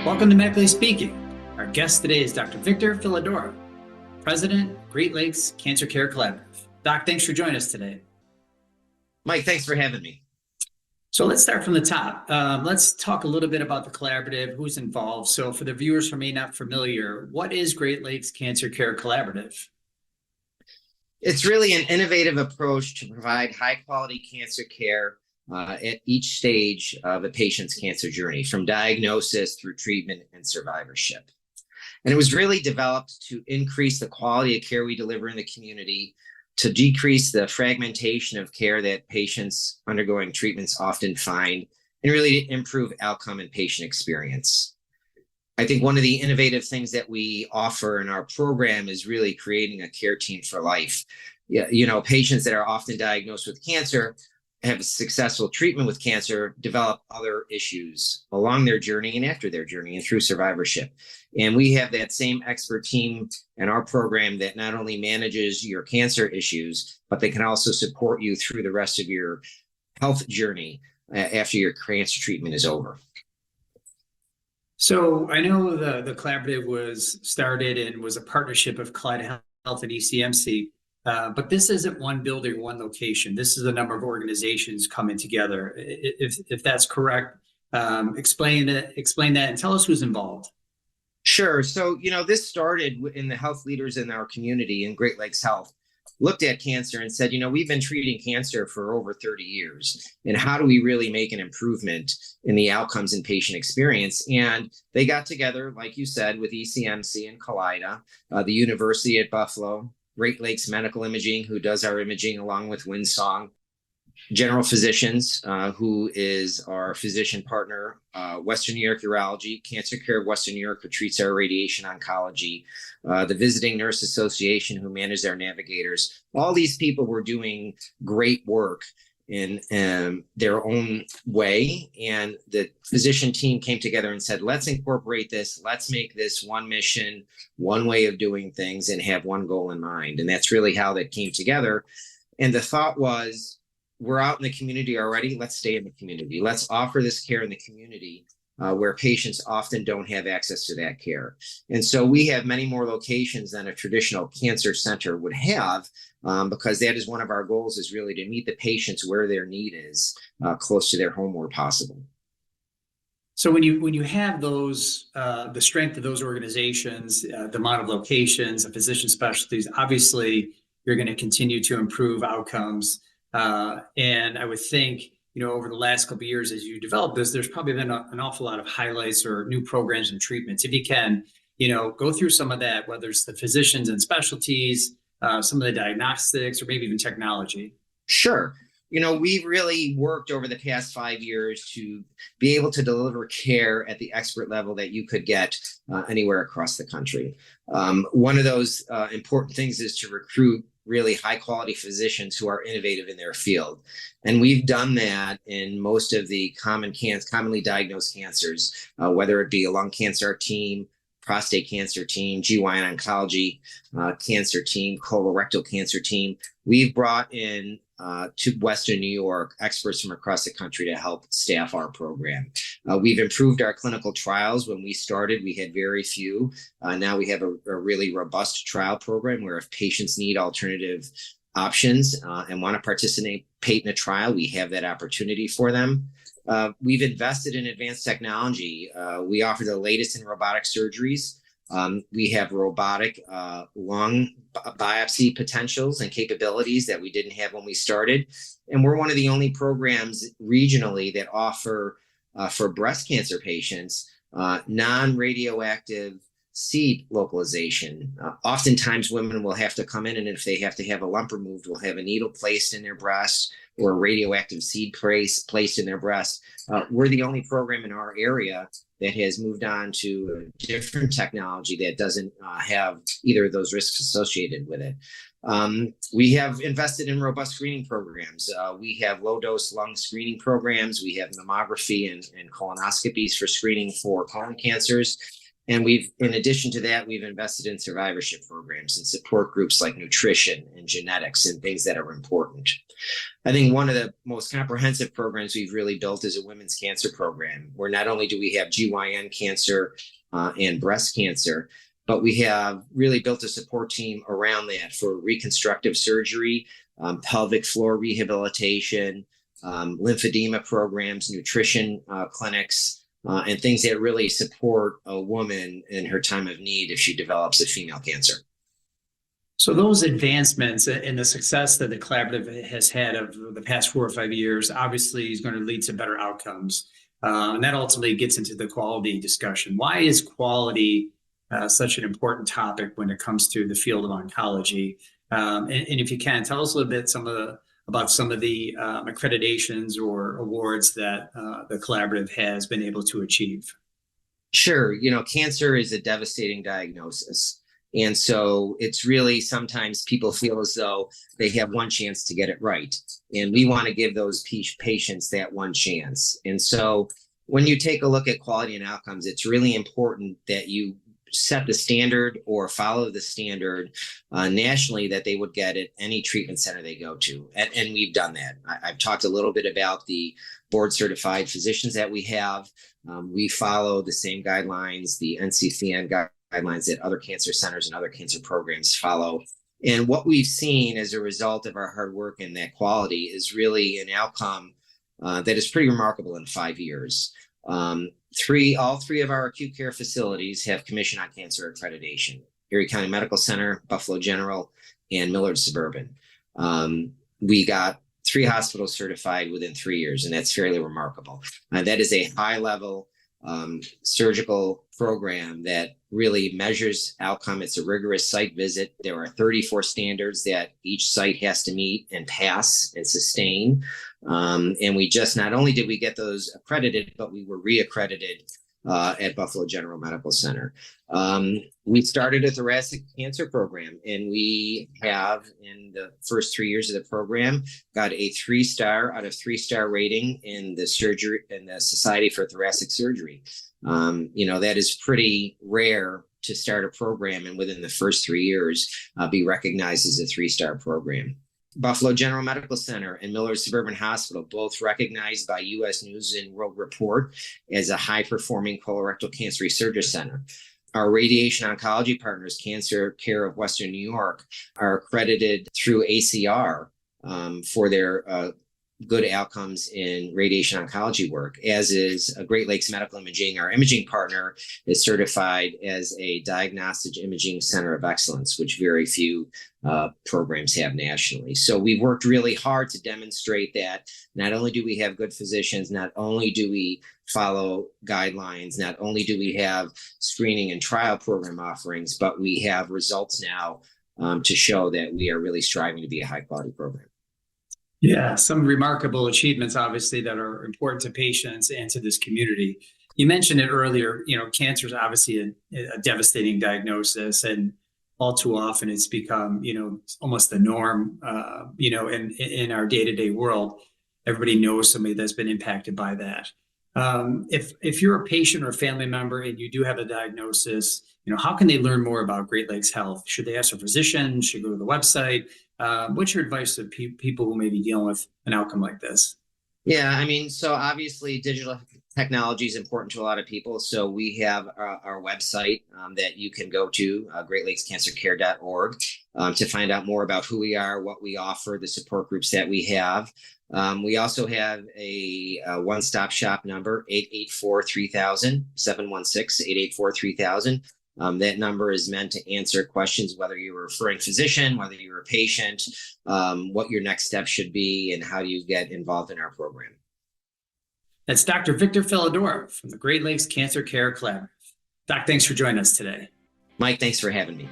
Welcome to Medically Speaking. Our guest today is Dr. Victor Filadoro, President, Great Lakes Cancer Care Collaborative. Doc, thanks for joining us today. Mike, thanks for having me. So let's start from the top. Let's talk a little bit about the collaborative, who's involved. So for the viewers who may not familiar, what is Great Lakes Cancer Care Collaborative? It's really an innovative approach to provide high-quality cancer care at each stage of a patient's cancer journey, from diagnosis through treatment and survivorship. And it was really developed to increase the quality of care we deliver in the community, to decrease the fragmentation of care that patients undergoing treatments often find, and really to improve outcome and patient experience. I think one of the innovative things that we offer in our program is really creating a care team for life. Patients that are often diagnosed with cancer have a successful treatment with cancer, develop other issues along their journey and after their journey and through survivorship. And we have that same expert team in our program that not only manages your cancer issues, but they can also support you through the rest of your health journey after your cancer treatment is over. So I know the collaborative was started and was a partnership of Kaleida Health and ECMC. But this isn't one building, one location. This is a number of organizations coming together. If that's correct, explain that and tell us who's involved. Sure. So, this started in the health leaders in our community, in Great Lakes Health, looked at cancer and said, we've been treating cancer for over 30 years. And how do we really make an improvement in the outcomes and patient experience? And they got together, like you said, with ECMC and Kaleida, the University at Buffalo, Great Lakes Medical Imaging, who does our imaging along with Windsong, General Physicians, who is our physician partner, Western New York Urology, Cancer Care of Western New York, who treats our radiation oncology, the Visiting Nurse Association, who manage our navigators. All these people were doing great work in their own way. And the physician team came together and said, let's incorporate this. Let's make this one mission, one way of doing things, and have one goal in mind. And that's really how that came together. And the thought was, we're out in the community already. Let's stay in the community. Let's offer this care in the community where patients often don't have access to that care. And so we have many more locations than a traditional cancer center would have, because that is one of our goals, is really to meet the patients where their need is, close to their home where possible. So when you have those, the strength of those organizations, the amount of locations, the physician specialties, obviously you're going to continue to improve outcomes. And I would think, over the last couple of years, as you develop this, there's probably been an awful lot of highlights or new programs and treatments. If you can, go through some of that, whether it's the physicians and specialties, some of the diagnostics, or maybe even technology. Sure. We've really worked over the past 5 years to be able to deliver care at the expert level that you could get anywhere across the country. One of those important things is to recruit really high quality physicians who are innovative in their field. And we've done that in most of the commonly diagnosed cancers, whether it be a lung cancer team, prostate cancer team, GYN oncology cancer team, colorectal cancer team. We've brought in to Western New York experts from across the country to help staff our program. We've improved our clinical trials. When we started, we had very few. Now we have a really robust trial program where if patients need alternative options and want to participate in a trial, we have that opportunity for them. We've invested in advanced technology. We offer the latest in robotic surgeries. We have robotic lung biopsy potentials and capabilities that we didn't have when we started. And we're one of the only programs regionally that offer for breast cancer patients non-radioactive seed localization. Oftentimes women will have to come in, and if they have to have a lump removed, will have a needle placed in their breast or a radioactive seed placed in their breast. We're the only program in our area that has moved on to a different technology that doesn't have either of those risks associated with it. We have invested in robust screening programs. We have low-dose lung screening programs. We have mammography and colonoscopies for screening for colon cancers. And in addition to that, we've invested in survivorship programs and support groups like nutrition and genetics and things that are important. I think one of the most comprehensive programs we've really built is a women's cancer program, where not only do we have GYN cancer and breast cancer, but we have really built a support team around that for reconstructive surgery, pelvic floor rehabilitation, lymphedema programs, nutrition clinics, and things that really support a woman in her time of need if she develops a female cancer. So those advancements and the success that the collaborative has had over the past 4 or 5 years obviously is going to lead to better outcomes. And that ultimately gets into the quality discussion. Why is quality such an important topic when it comes to the field of oncology? And if you can, tell us a little bit about some of the accreditations or awards that the collaborative has been able to achieve. Sure. Cancer is a devastating diagnosis. And so it's really, sometimes people feel as though they have one chance to get it right. And we want to give those patients that one chance. And so when you take a look at quality and outcomes, it's really important that you set the standard or follow the standard nationally that they would get at any treatment center they go to. And we've done that. I've talked a little bit about the board certified physicians that we have. We follow the same guidelines, the NCCN guidelines that other cancer centers and other cancer programs follow. And what we've seen as a result of our hard work and that quality is really an outcome that is pretty remarkable in 5 years. All three of our acute care facilities have Commission on Cancer accreditation: Erie County Medical Center, Buffalo General, and Millard Suburban. We got 3 hospitals certified within 3 years, and that's fairly remarkable. That is a high-level surgical program that really measures outcome. It's a rigorous site visit. There are 34 standards that each site has to meet and pass and sustain. And we just, not only did we get those accredited, but we were reaccredited at Buffalo General Medical Center. We started a thoracic cancer program, and we have, in the first 3 years of the program, got a 3-star out of 3-star rating in the Society for Thoracic Surgery. That is pretty rare to start a program and within the first 3 years be recognized as a 3-star program. Buffalo General Medical Center and Millard Suburban Hospital, both recognized by U.S. News and World Report as a high-performing colorectal cancer research center. Our radiation oncology partners, Cancer Care of Western New York, are accredited through ACR for their good outcomes in radiation oncology work, as is Great Lakes Medical Imaging. Our imaging partner is certified as a diagnostic imaging center of excellence, which very few programs have nationally. So we worked really hard to demonstrate that not only do we have good physicians, not only do we follow guidelines, not only do we have screening and trial program offerings, but we have results now to show that we are really striving to be a high quality program. Yeah, some remarkable achievements, obviously, that are important to patients and to this community. You mentioned it earlier, cancer is obviously a devastating diagnosis, and all too often it's become, almost the norm, in our day-to-day world. Everybody knows somebody that's been impacted by that. If you're a patient or a family member and you do have a diagnosis, how can they learn more about Great Lakes Health? Should they ask a physician? Should they go to the website? What's your advice to people who may be dealing with an outcome like this? Yeah, so obviously digital technology is important to a lot of people. So we have our website that you can go to, greatlakescancercare.org, to find out more about who we are, what we offer, the support groups that we have. We also have a one-stop shop number, 884-3000, 716-884-3000. That number is meant to answer questions, whether you're a referring physician, whether you're a patient, what your next step should be, and how do you get involved in our program. That's Dr. Victor Felidorov from the Great Lakes Cancer Care Collaborative. Doc, thanks for joining us today. Mike, thanks for having me.